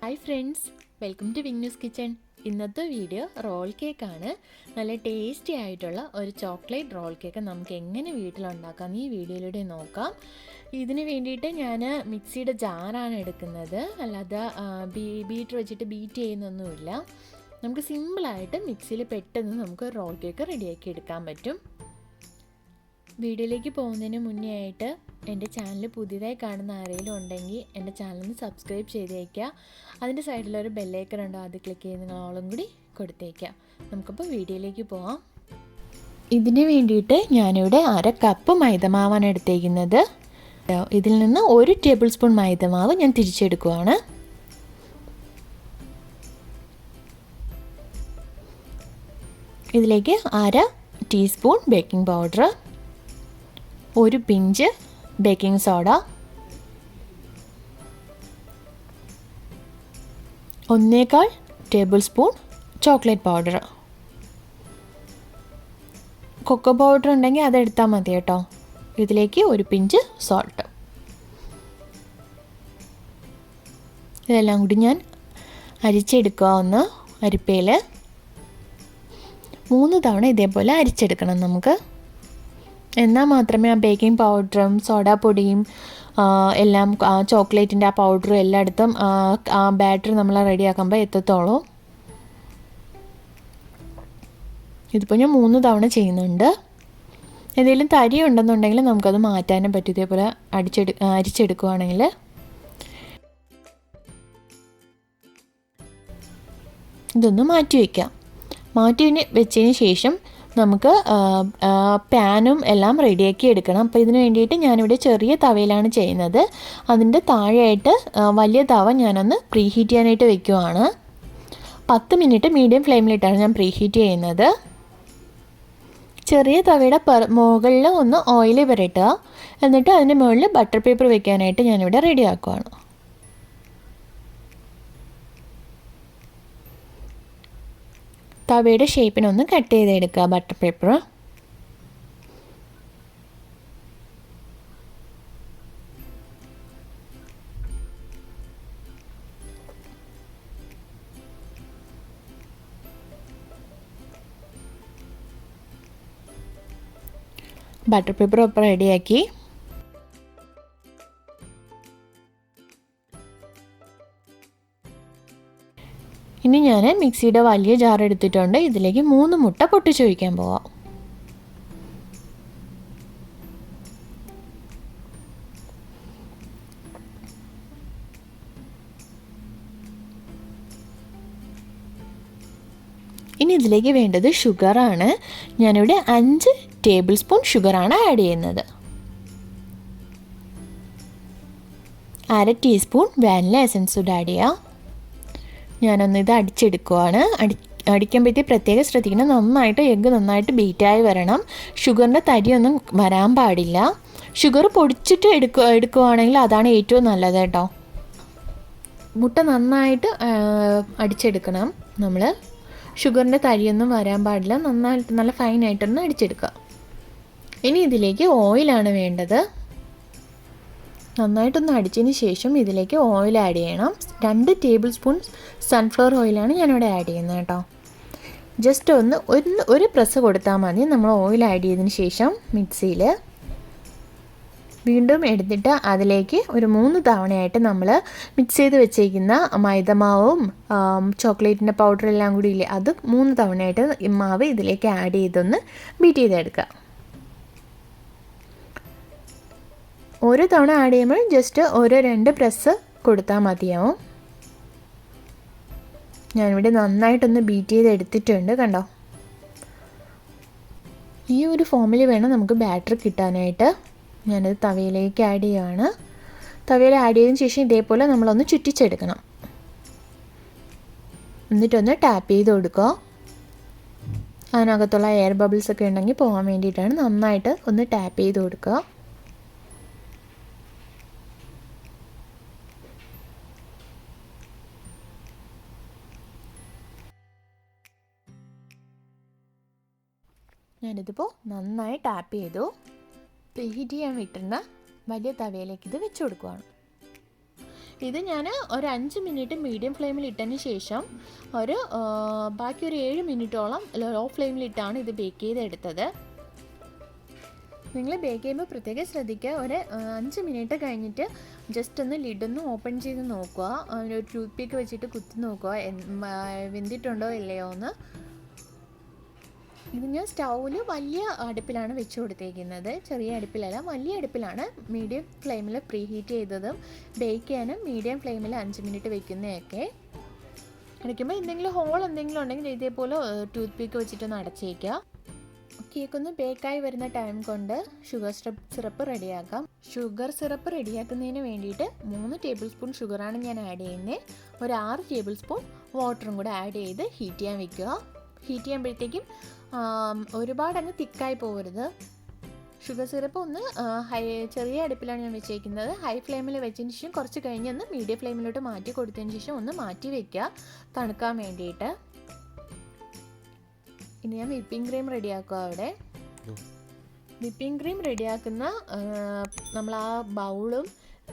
Hi friends, welcome to Vignu's kitchen. ഇന്നത്തെ video roll കേക്കാണ്. നല്ല ടേസ്റ്റി ആയിട്ടുള്ള ഒരു ചോക്ലേറ്റ് റോൾ കേക്ക് നമുക്ക് എങ്ങനെ വീട്ടിലുണ്ടാക്കാം ഈ വീഡിയോയിലൂടെ നോക്കാം. ഇതിന് വേണ്ടിയിട്ട് ഞാൻ മിക്സിയുടെ ജാറാണ് എടുക്കുന്നത്, അല്ലാതെ ബീറ്റർ വെച്ചിട്ട് ബീറ്റ് ചെയ്യുന്നൊന്നുമില്ല. നമുക്ക് സിമ്പിളായിട്ട് മിക്സിയിൽ പെട്ടെന്ന് നമുക്ക് റോൾ കേക്ക് റെഡിയാക്കി എടുക്കാൻ പറ്റും. വീഡിയോയിലേക്ക് പോകുന്നതിന് മുന്നേ ആയിട്ട് എൻ്റെ ചാനൽ പുതിയതായി കാണുന്ന ആരെങ്കിലും ഉണ്ടെങ്കിൽ എൻ്റെ ചാനലിന് സബ്സ്ക്രൈബ് ചെയ്തേക്കുക. അതിൻ്റെ സൈഡിലൊരു ബെല്ലൈക്കൺ ഉണ്ടോ, അത് ക്ലിക്ക് ചെയ്ത് നിങ്ങൾ ഓളും കൂടി കൊടുത്തേക്കുക. നമുക്കപ്പോൾ വീഡിയോയിലേക്ക് പോകാം. ഇതിന് വേണ്ടിയിട്ട് ഞാനിവിടെ 1/2 കപ്പ് മൈദമാവാണ് എടുത്തേക്കുന്നത്. ഇതിൽ നിന്ന് 1 ടേബിൾ സ്പൂൺ മൈദമാവ് ഞാൻ തിരിച്ചെടുക്കുകയാണ്. ഇതിലേക്ക് 1/2 teaspoon baking powder, 1 pinch baking soda, 1/4 tablespoon chocolate powder. Cocoa powder ഉണ്ടെങ്കിൽ അതെടുത്താൽ മതി കേട്ടോ. ഇതിലേക്ക് 1 പിഞ്ച് സോൾട്ട്. ഇതെല്ലാം കൂടി ഞാൻ അരിച്ചെടുക്കുക. അരിപ്പയിൽ 3 തവണ ഇതേപോലെ അരിച്ചെടുക്കണം നമുക്ക്. എന്നാൽ മാത്രമേ ആ ബേക്കിംഗ് പൗഡറും സോഡാപ്പൊടിയും എല്ലാം ചോക്ലേറ്റിൻ്റെ ആ പൗഡറും എല്ലായിടത്തും ആ ബാറ്റർ നമ്മൾ റെഡിയാക്കുമ്പോൾ എത്തത്തുള്ളൂ. ഇതിപ്പോൾ ഞാൻ 3 തവണ ചെയ്യുന്നുണ്ട്. എന്തെങ്കിലും തരി ഉണ്ടെന്നുണ്ടെങ്കിൽ നമുക്കത് മാറ്റാനും പറ്റും. ഇതേപോലെ അരിച്ചെടുക്കുകയാണെങ്കിൽ. ഇതൊന്ന് മാറ്റി വയ്ക്കാം. മാറ്റി വെച്ചതിന് ശേഷം നമുക്ക് പാനും എല്ലാം റെഡിയാക്കി എടുക്കണം. അപ്പോൾ ഇതിന് വേണ്ടിയിട്ട് ഞാനിവിടെ ചെറിയ തവയിലാണ് ചെയ്യുന്നത്. അതിൻ്റെ താഴെയായിട്ട് വലിയ തവ ഞാനൊന്ന് പ്രീ ഹീറ്റ് ചെയ്യാനായിട്ട് വെക്കുവാണ്. 10 മിനിറ്റ് മീഡിയം ഫ്ലെയിമിലിട്ടാണ് ഞാൻ പ്രീ ഹീറ്റ് ചെയ്യുന്നത്. ചെറിയ തവയുടെ മുകളിൽ ഒന്ന് ഓയിൽ പുരട്ടുക. എന്നിട്ട് അതിൻ്റെ മുകളിൽ ബട്ടർ പേപ്പർ വെക്കാനായിട്ട് ഞാനിവിടെ റെഡിയാക്കുവാണ്. തവയുടെ ഷേപ്പിനൊന്ന് കട്ട് ചെയ്തെടുക്കുക ബട്ടർ പേപ്പർ. ബട്ടർ പേപ്പർ ഒപ്പം റെഡിയാക്കി. ഇനി ഞാൻ മിക്സിയുടെ വലിയ ജാർ എടുത്തിട്ടുണ്ട്. ഇതിലേക്ക് 3 മുട്ട പൊട്ടിച്ചൊഴിക്കാൻ പോവാം. ഇനി ഇതിലേക്ക് വേണ്ടത് ഷുഗറാണ്. ഞാനിവിടെ 5 ടേബിൾ സ്പൂൺ ഷുഗറാണ് ആഡ് ചെയ്യുന്നത്. 1/2 ടീസ്പൂൺ വാനില എസൻസ് കൂടെ ആഡ് ചെയ്യാം. ഞാനൊന്നിത് അടിച്ചെടുക്കുവാണ്. അടിക്കുമ്പോഴത്തേക്ക് പ്രത്യേകം ശ്രദ്ധിക്കണം, നന്നായിട്ട് ബീറ്റായി വരണം. ഷുഗറിൻ്റെ തരിയൊന്നും വരാൻ പാടില്ല. ഷുഗർ പൊടിച്ചിട്ട് എടുക്കുവാണെങ്കിൽ അതാണ് ഏറ്റവും നല്ലത് കേട്ടോ. മുട്ട നന്നായിട്ട് അടിച്ചെടുക്കണം നമ്മൾ. ഷുഗറിൻ്റെ തരിയൊന്നും വരാൻ പാടില്ല. നന്നായിട്ട് നല്ല ഫൈനായിട്ടൊന്ന് അടിച്ചെടുക്കുക. ഇനി ഇതിലേക്ക് ഓയിലാണ് വേണ്ടത്. നന്നായിട്ടൊന്ന് അടിച്ചതിന് ശേഷം ഇതിലേക്ക് ഓയിൽ ആഡ് ചെയ്യണം. 2 ടേബിൾ സ്പൂൺ സൺഫ്ലവർ ഓയിലാണ് ഞാനിവിടെ ആഡ് ചെയ്യുന്നത് കേട്ടോ. ജസ്റ്റ് ഒരു പ്രസ് കൊടുത്താൽ മതി. നമ്മൾ ഓയിൽ ആഡ് ചെയ്തതിന് ശേഷം മിക്സിയിൽ വീണ്ടും എടുത്തിട്ട് അതിലേക്ക് ഒരു 3 തവണയായിട്ട് നമ്മൾ മിക്സ് ചെയ്ത് വെച്ചേക്കുന്ന മൈദമാവും ചോക്ലേറ്റിൻ്റെ പൗഡറെല്ലാം കൂടി ഇല്ലേ, അത് 3 തവണയായിട്ട് ഈ മാവ് ഇതിലേക്ക് ആഡ് ചെയ്തൊന്ന് ബീറ്റ് ചെയ്തെടുക്കുക. ഓരോ തവണ ആഡ് ചെയ്യുമ്പോൾ ജസ്റ്റ് 2 പ്രസ് കൊടുത്താൽ മതിയാവും. ഞാനിവിടെ നന്നായിട്ടൊന്ന് ബീറ്റ് ചെയ്ത് എടുത്തിട്ടുണ്ട്, കണ്ടോ. ഈ ഒരു ഫോമിൽ വേണം നമുക്ക് ബാറ്റർ കിട്ടാനായിട്ട്. ഞാനത് തവയിലേക്ക് ആഡ് ചെയ്യുകയാണ്. തവയിൽ ആഡ് ചെയ്തതിന് ശേഷം ഇതേപോലെ നമ്മളൊന്ന് ചുറ്റിച്ചെടുക്കണം. എന്നിട്ടൊന്ന് ടാപ്പ് ചെയ്ത് കൊടുക്കുക. അതിനകത്തുള്ള എയർ ബബിൾസ് ഒക്കെ ഉണ്ടെങ്കിൽ പോകാൻ വേണ്ടിയിട്ടാണ്. നന്നായിട്ട് ഒന്ന് ടാപ്പ് ചെയ്ത് കൊടുക്കുക. ഞാനിതിപ്പോൾ നന്നായി ടാപ്പ് ചെയ്തു. പ്രീഹീറ്റ് ചെയ്യാൻ വിട്ടിരുന്ന വലിയ തവയിലേക്ക് ഇത് വെച്ച് കൊടുക്കുകയാണ്. ഇത് ഞാൻ ഒരു 5 മിനിറ്റ് മീഡിയം ഫ്ലെയിമിൽ ഇട്ടതിന് ശേഷം ബാക്കി ഒരു 7 മിനിറ്റോളം ലോ ഫ്ലെയിമിലിട്ടാണ് ഇത് ബേക്ക് ചെയ്തെടുത്തത്. നിങ്ങൾ ബേക്ക് ചെയ്യുമ്പോൾ പ്രത്യേകം ശ്രദ്ധിക്കുക. ഒരു 5 മിനിറ്റ് കഴിഞ്ഞിട്ട് ജസ്റ്റ് ഒന്ന് ലിഡൊന്ന് ഓപ്പൺ ചെയ്ത് നോക്കുക. ഒരു ടൂത്ത് പിക്ക് വെച്ചിട്ട് കുത്തി നോക്കുക വെന്തിട്ടുണ്ടോ ഇല്ലയോ എന്ന്. ഇത് ഞാൻ സ്റ്റൗവിൽ വലിയ അടുപ്പിലാണ് വെച്ച് കൊടുത്തേക്കുന്നത്, ചെറിയ അടുപ്പിലല്ല, വലിയ അടുപ്പിലാണ്. മീഡിയം ഫ്ലെയിമിൽ പ്രീ ഹീറ്റ് ചെയ്തതും ബേക്ക് ചെയ്യാനും മീഡിയം ഫ്ലെയിമിൽ 5 മിനിറ്റ് വെക്കുന്നതൊക്കെ. അടയ്ക്കുമ്പോൾ എന്തെങ്കിലും ഹോൾ എന്തെങ്കിലും ഉണ്ടെങ്കിൽ ഇതേപോലെ ടൂത്ത് പിക്ക് വെച്ചിട്ടൊന്ന് അടച്ചേക്കുക. കേക്കൊന്ന് ബേക്കായി വരുന്ന ടൈം കൊണ്ട് ഷുഗർ സിറപ്പ് റെഡിയാക്കാം. ഷുഗർ സിറപ്പ് റെഡിയാക്കുന്നതിന് വേണ്ടിയിട്ട് 3 ടേബിൾ സ്പൂൺ ഷുഗറാണ് ഞാൻ ആഡ് ചെയ്യുന്നത്. ഒരു 6 ടേബിൾ സ്പൂൺ വാട്ടറും കൂടെ ആഡ് ചെയ്ത് ഹീറ്റ് ചെയ്യാൻ വെക്കുക. ഹീറ്റ് ചെയ്യുമ്പോഴത്തേക്കും ഒരുപാട് അങ്ങ് തിക്കായി പോകരുത്. ഷുഗർ സിറപ്പ് ഒന്ന് ചെറിയ അടുപ്പിലാണ് ഞാൻ വെച്ചേക്കുന്നത്. ഹൈ ഫ്ലെയിമിൽ വെച്ചതിന് ശേഷം കുറച്ച് കഴിഞ്ഞ് ഒന്ന് മീഡിയം ഫ്ലെയിമിലോട്ട് മാറ്റി കൊടുത്തതിന് ശേഷം ഒന്ന് മാറ്റി വയ്ക്കുക തണുക്കാൻ വേണ്ടിയിട്ട്. ഇനി ഞാൻ വിപ്പിംഗ് ക്രീം റെഡിയാക്കുക. അവിടെ വിപ്പിംഗ് ക്രീം റെഡിയാക്കുന്ന നമ്മൾ ആ ബൗളും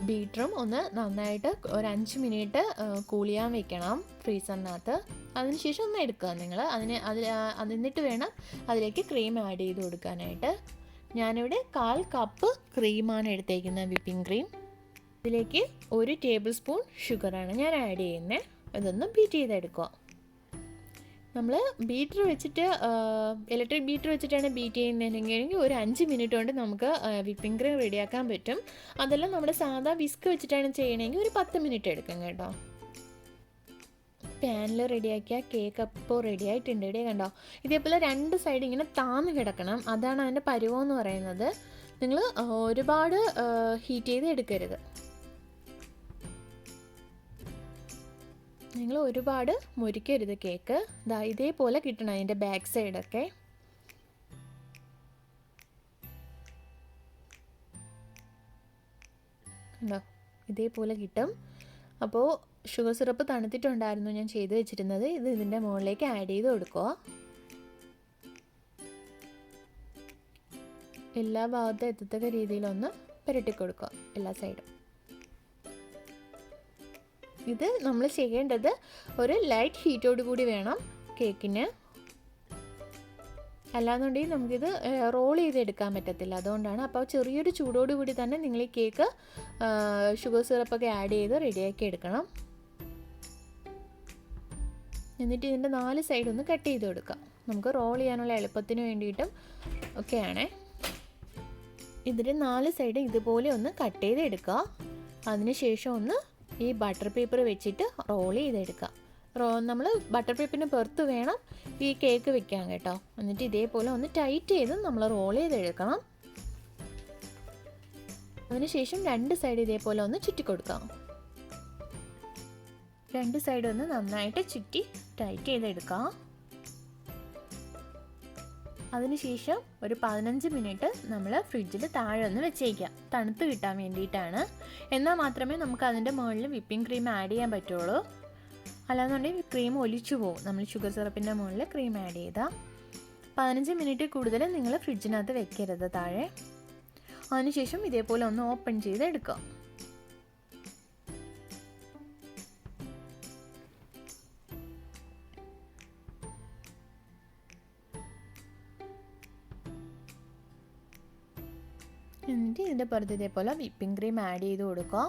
ബീറ്ററും ഒന്ന് നന്നായിട്ട് ഒരു 5 മിനിറ്റ് കൂൾ ചെയ്യാൻ വെക്കണം ഫ്രീസറിനകത്ത്. അതിനുശേഷം ഒന്ന് എടുക്കുക നിങ്ങൾ. എന്നിട്ട് വേണം അതിലേക്ക് ക്രീം ആഡ് ചെയ്ത് കൊടുക്കാനായിട്ട്. ഞാനിവിടെ 1/4 കപ്പ് ക്രീമാണ് എടുത്തേക്കുന്നത്, വിപ്പിംഗ് ക്രീം. ഇതിലേക്ക് 1 ടേബിൾ സ്പൂൺ ഷുഗറാണ് ഞാൻ ആഡ് ചെയ്യുന്നത്. ഇതൊന്ന് ബീറ്റ് ചെയ്തെടുക്കുക. നമ്മൾ ബീറ്റർ വെച്ചിട്ട് ഇലക്ട്രിക് ബീറ്റർ വെച്ചിട്ടാണ് ബീറ്റ് ചെയ്യുന്നതെങ്കിൽ ഒരു 5 മിനിറ്റ് കൊണ്ട് നമുക്ക് വിപ്പിംഗ് ക്രീം റെഡിയാക്കാൻ പറ്റും. അതെല്ലാം നമ്മുടെ സാധാ വിസ്ക് വെച്ചിട്ടാണ് ചെയ്യണമെങ്കിൽ ഒരു 10 മിനിറ്റ് എടുക്കും കേട്ടോ. പാനിൽ റെഡിയാക്കിയ കേക്ക് അപ്പോൾ റെഡി ആയിട്ടുണ്ട്. ഇവിടെ കണ്ടോ, ഇതേപോലെ 2 സൈഡ് ഇങ്ങനെ താന്ന് കിടക്കണം. അതാണ് അതിൻ്റെ പരുവമെന്ന് പറയുന്നത്. നിങ്ങൾ ഒരുപാട് ഹീറ്റ് ചെയ്ത് എടുക്കരുത്. നിങ്ങൾ ഒരുപാട് മുരിക്കരുത് കേക്ക്. ഇതേപോലെ കിട്ടണം അതിൻ്റെ ബാക്ക് സൈഡൊക്കെ. ഉണ്ടോ, ഇതേപോലെ കിട്ടും. അപ്പോൾ ഷുഗർ സിറപ്പ് തണുത്തിട്ടുണ്ടായിരുന്നു ഞാൻ ചെയ്ത് വെച്ചിരുന്നത്. ഇത് ഇതിൻ്റെ മുകളിലേക്ക് ആഡ് ചെയ്ത് കൊടുക്കുക. എല്ലാ ഭാഗത്തും എത്തത്തക്ക രീതിയിലൊന്ന് പുരട്ടി കൊടുക്കുക എല്ലാ സൈഡും. ഇത് നമ്മൾ ചെയ്യേണ്ടത് ഒരു ലൈറ്റ് ഹീറ്റോട് കൂടി വേണം കേക്കിന്. അല്ലാന്നുണ്ടെങ്കിൽ നമുക്കിത് റോൾ ചെയ്തെടുക്കാൻ പറ്റത്തില്ല. അതുകൊണ്ടാണ്. അപ്പോൾ ചെറിയൊരു ചൂടോട് കൂടി തന്നെ നിങ്ങൾ ഈ കേക്ക് ഷുഗർ സിറപ്പൊക്കെ ആഡ് ചെയ്ത് റെഡിയാക്കി എടുക്കണം. എന്നിട്ട് ഇതിൻ്റെ 4 സൈഡൊന്ന് കട്ട് ചെയ്ത് കൊടുക്കാം. നമുക്ക് റോൾ ചെയ്യാനുള്ള എളുപ്പത്തിന് വേണ്ടിയിട്ടും ഒക്കെയാണേ. ഇതിൻ്റെ 4 സൈഡ് ഇതുപോലെ ഒന്ന് കട്ട് ചെയ്ത് എടുക്കുക. അതിനുശേഷം ഒന്ന് ഈ ബട്ടർ പേപ്പർ വെച്ചിട്ട് റോൾ ചെയ്തെടുക്കുക. നമ്മൾ ബട്ടർ പേപ്പറിന് പുറത്ത് വേണം ഈ കേക്ക് വെക്കാൻ കേട്ടോ. എന്നിട്ട് ഇതേപോലെ ഒന്ന് ടൈറ്റ് ചെയ്ത് നമ്മൾ റോൾ ചെയ്തെടുക്കണം. അതിനുശേഷം 2 സൈഡ് ഇതേപോലെ ഒന്ന് ചുറ്റി കൊടുക്കാം. 2 സൈഡ് ഒന്ന് നന്നായിട്ട് ചുറ്റി ടൈറ്റ് ചെയ്തെടുക്കാം. അതിനുശേഷം ഒരു 15 മിനിറ്റ് നമ്മൾ ഫ്രിഡ്ജിൽ താഴെ ഒന്ന് വെച്ചേക്കാം, തണുത്ത് കിട്ടാൻ വേണ്ടിയിട്ടാണ്. എന്നാൽ മാത്രമേ നമുക്ക് അതിൻ്റെ മുകളിൽ വിപ്പിംഗ് ക്രീം ആഡ് ചെയ്യാൻ പറ്റുള്ളൂ. അല്ലാന്നുണ്ടെങ്കിൽ ക്രീം ഒലിച്ചു പോകും. നമ്മൾ ഷുഗർ സിറപ്പിൻ്റെ മുകളിൽ ക്രീം ആഡ് ചെയ്താൽ 15 മിനിറ്റ് കൂടുതൽ നിങ്ങൾ ഫ്രിഡ്ജിനകത്ത് വെക്കരുത് താഴെ. അതിനുശേഷം ഇതേപോലെ ഒന്ന് ഓപ്പൺ ചെയ്ത് എടുക്കുക. എന്നിട്ട് ഇതിൻ്റെ പുറത്ത് ഇതേപോലെ വിപ്പിംഗ് ക്രീം ആഡ് ചെയ്ത് കൊടുക്കുക.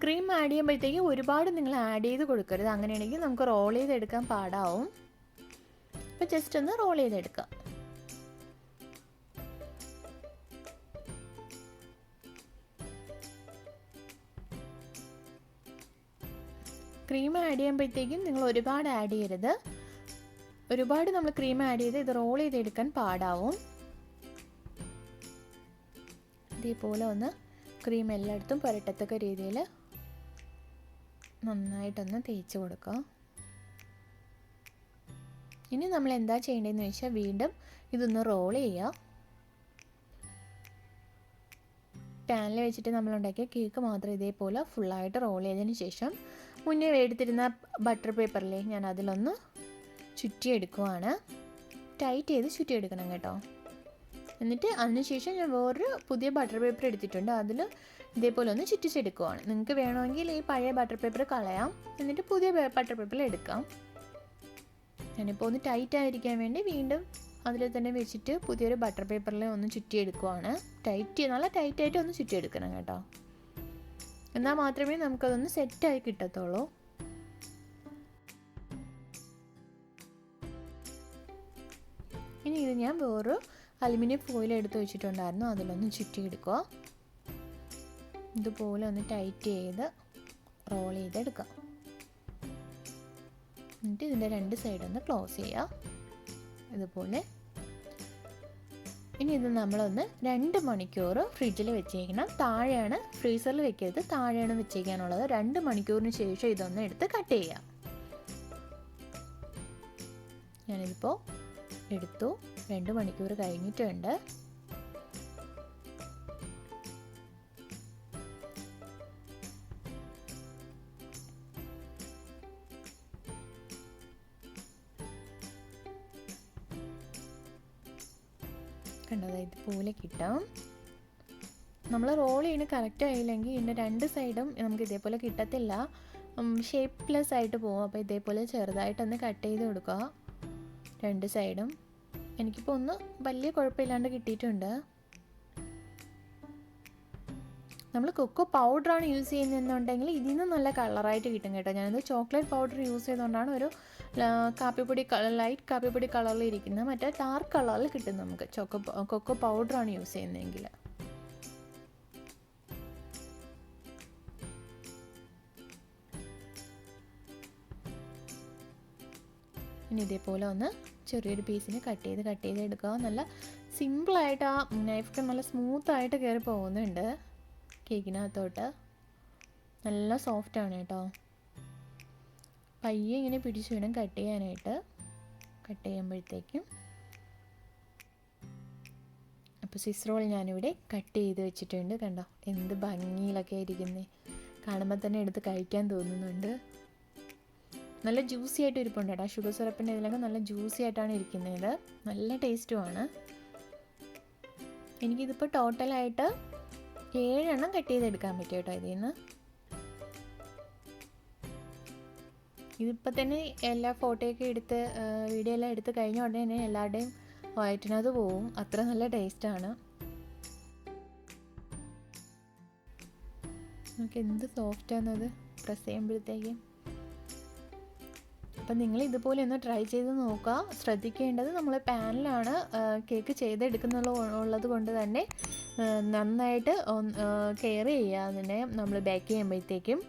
ക്രീം ആഡ് ചെയ്യുമ്പോഴത്തേക്കും ഒരുപാട് നിങ്ങൾ ആഡ് ചെയ്ത് കൊടുക്കരുത്. അങ്ങനെയാണെങ്കിൽ നമുക്ക് റോൾ ചെയ്തെടുക്കാൻ പാടാവും. അപ്പോൾ ജസ്റ്റ് ഒന്ന് റോൾ ചെയ്തെടുക്കുക. ക്രീം ആഡ് ചെയ്യുമ്പോഴത്തേക്കും നിങ്ങൾ ഒരുപാട് ആഡ് ചെയ്യരുത്. ഒരുപാട് നമ്മൾ ക്രീം ആഡ് ചെയ്ത് ഇത് റോൾ ചെയ്തെടുക്കാൻ പാടാവും. ഇതേപോലെ ഒന്ന് ക്രീം എല്ലായിടത്തും പുരട്ടത്തക്ക രീതിയിൽ നന്നായിട്ടൊന്ന് തേച്ച് കൊടുക്കുക. ഇനി നമ്മൾ എന്താ ചെയ്യേണ്ടതെന്ന് വെച്ചാൽ വീണ്ടും ഇതൊന്ന് റോൾ ചെയ്യുക. പാനിൽ വെച്ചിട്ട് നമ്മൾ ഉണ്ടാക്കിയ കേക്ക് മാത്രം ഇതേപോലെ ഫുള്ളായിട്ട് റോൾ ചെയ്തതിന് ശേഷം മുന്നേ എടുത്തിരുന്ന ബട്ടർ പേപ്പറിലെ ഞാൻ അതിലൊന്ന് ചുറ്റിയെടുക്കുവാണ്. ടൈറ്റ് ചെയ്ത് ചുറ്റിയെടുക്കണം കേട്ടോ. എന്നിട്ട് അതിനുശേഷം ഞാൻ വേറൊരു പുതിയ ബട്ടർ പേപ്പർ എടുത്തിട്ടുണ്ട്. അതിൽ ഇതേപോലെ ഒന്ന് ചുറ്റിച്ചെടുക്കുവാണ്. നിങ്ങൾക്ക് വേണമെങ്കിൽ ഈ പഴയ ബട്ടർ പേപ്പർ കളയാം, എന്നിട്ട് പുതിയ ബട്ടർ പേപ്പറിൽ എടുക്കാം. ഞാനിപ്പോൾ ഒന്ന് ടൈറ്റ് ആയിരിക്കാൻ വേണ്ടി വീണ്ടും അതിൽ തന്നെ വെച്ചിട്ട് പുതിയൊരു ബട്ടർ പേപ്പറിൽ ഒന്ന് ചുറ്റിയെടുക്കുവാണ്. നല്ല ടൈറ്റായിട്ട് ഒന്ന് ചുറ്റിയെടുക്കണം കേട്ടോ, എന്നാൽ മാത്രമേ നമുക്കതൊന്ന് സെറ്റായി കിട്ടത്തുള്ളൂ. ഇനി ഇത് ഞാൻ വേറൊരു അലുമിനിയം ഫോയിൽ എടുത്ത് വെച്ചിട്ടുണ്ടായിരുന്നു, അതിലൊന്ന് ചുറ്റിയെടുക്കുക. ഇതുപോലെ ഒന്ന് ടൈറ്റ് ചെയ്ത് റോൾ ചെയ്തെടുക്കാം. എന്നിട്ട് ഇതിൻ്റെ 2 സൈഡൊന്ന് ക്ലോസ് ചെയ്യുക ഇതുപോലെ. ഇനി ഇത് നമ്മളൊന്ന് 2 മണിക്കൂർ ഫ്രിഡ്ജിൽ വെച്ചേക്കണം. താഴെയാണ്, ഫ്രീസറിൽ വെക്കരുത്, താഴെയാണ് വെച്ചേക്കാനുള്ളത്. 2 മണിക്കൂറിന് ശേഷം ഇതൊന്ന് എടുത്ത് കട്ട് ചെയ്യാം. ഞാനിതിപ്പോൾ എടുത്തു, 2 മണിക്കൂർ കഴിഞ്ഞിട്ടുണ്ട്. കണ്ടത് ഇതുപോലെ കിട്ടാം. നമ്മൾ റോൾ ചെയ്യുന്ന കറക്റ്റ് ആയില്ലെങ്കിൽ ഇതിൻ്റെ 2 സൈഡും നമുക്ക് ഇതേപോലെ കിട്ടത്തില്ല, ഷേപ്പ്ലെസ് ആയിട്ട് പോകും. അപ്പോൾ ഇതേപോലെ ചെറുതായിട്ടൊന്ന് കട്ട് ചെയ്ത് കൊടുക്കുക 2 സൈഡും. എനിക്കിപ്പോൾ ഒന്ന് വലിയ കുഴപ്പമില്ലാണ്ട് കിട്ടിയിട്ടുണ്ട്. നമ്മൾ കൊക്കോ പൗഡറാണ് യൂസ് ചെയ്യുന്നതെന്നുണ്ടെങ്കിൽ ഇതിൽ നിന്ന് നല്ല കളറായിട്ട് കിട്ടും കേട്ടോ. ഞാനത് ചോക്ലേറ്റ് പൗഡർ യൂസ് ചെയ്തുകൊണ്ടാണ് ഒരു കാപ്പിപ്പൊടി ലൈറ്റ് കാപ്പിപ്പൊടി കളറിൽ ഇരിക്കുന്നത്. മറ്റേ ഡാർക്ക് കളറിൽ കിട്ടും നമുക്ക് കൊക്കോ പൗഡറാണ് യൂസ് ചെയ്യുന്നതെങ്കിൽ. ഇനി ഇതേപോലെ ഒന്ന് ചെറിയൊരു പീസിന് കട്ട് ചെയ്ത് എടുക്കുക. നല്ല സിമ്പിളായിട്ട് ആ നൈഫൊക്കെ നല്ല സ്മൂത്തായിട്ട് കയറി പോകുന്നുണ്ട് കേക്കിനകത്തോട്ട്. നല്ല സോഫ്റ്റാണ് കേട്ടോ. പയ്യെ ഇങ്ങനെ പിടിച്ച് വേണം കട്ട് ചെയ്യാനായിട്ട്. കട്ട് ചെയ്യുമ്പോഴത്തേക്കും അപ്പോൾ സ്വിസ് റോൾ ഞാനിവിടെ കട്ട് ചെയ്ത് വെച്ചിട്ടുണ്ട്. കണ്ടോ എന്ത് ഭംഗിയിലൊക്കെ ഇരിക്കുന്നത്, കാണുമ്പോൾ തന്നെ എടുത്ത് കഴിക്കാൻ തോന്നുന്നുണ്ട്. നല്ല ജ്യൂസി ആയിട്ട് ഇരിപ്പുണ്ട് കേട്ടോ. ഷുഗർ സിറപ്പിൻ്റെ ഇതിലൊക്കെ നല്ല ജ്യൂസി ആയിട്ടാണ് ഇരിക്കുന്നത്, നല്ല ടേസ്റ്റുമാണ്. എനിക്കിതിപ്പോൾ ടോട്ടലായിട്ട് 7 എണ്ണം കട്ട് ചെയ്തെടുക്കാൻ പറ്റും കേട്ടോ ഇതിൽ നിന്ന്. ഇതിപ്പോൾ തന്നെ എല്ലാ ഫോട്ടോയൊക്കെ എടുത്ത് വീഡിയോ എല്ലാം എടുത്ത് കഴിഞ്ഞ ഉടനെ തന്നെ എല്ലാവരുടെയും വയറ്റിനകത്ത് പോവും, അത്ര നല്ല ടേസ്റ്റാണ്. നമുക്ക് എന്ത് സോഫ്റ്റാണത് പ്രസ് ചെയ്യുമ്പോഴത്തേക്കും. അപ്പം നിങ്ങൾ ഇതുപോലെ ഒന്ന് ട്രൈ ചെയ്ത് നോക്കുക. ശ്രദ്ധിക്കേണ്ടത് നമ്മൾ പാനിലാണ് കേക്ക് ചെയ്തെടുക്കുന്നുള്ളത് കൊണ്ട് തന്നെ നന്നായിട്ട് കെയർ ചെയ്യുക അതിനെ നമ്മൾ ബേക്ക് ചെയ്യുമ്പോഴത്തേക്കും.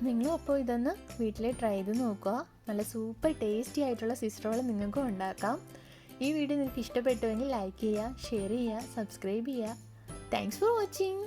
നിങ്ങളും അപ്പോൾ ഇതൊന്ന് വീട്ടിൽ ട്രൈ ചെയ്ത് നോക്കുക. നല്ല സൂപ്പർ ടേസ്റ്റി ആയിട്ടുള്ള സ്വിസ് റോൾ നിങ്ങൾക്കും ഉണ്ടാക്കാം. ഈ വീഡിയോ നിങ്ങൾക്ക് ഇഷ്ടപ്പെട്ടുവെങ്കിൽ ലൈക്ക് ചെയ്യുക, ഷെയർ ചെയ്യുക, സബ്സ്ക്രൈബ് ചെയ്യുക. Thanks for watching.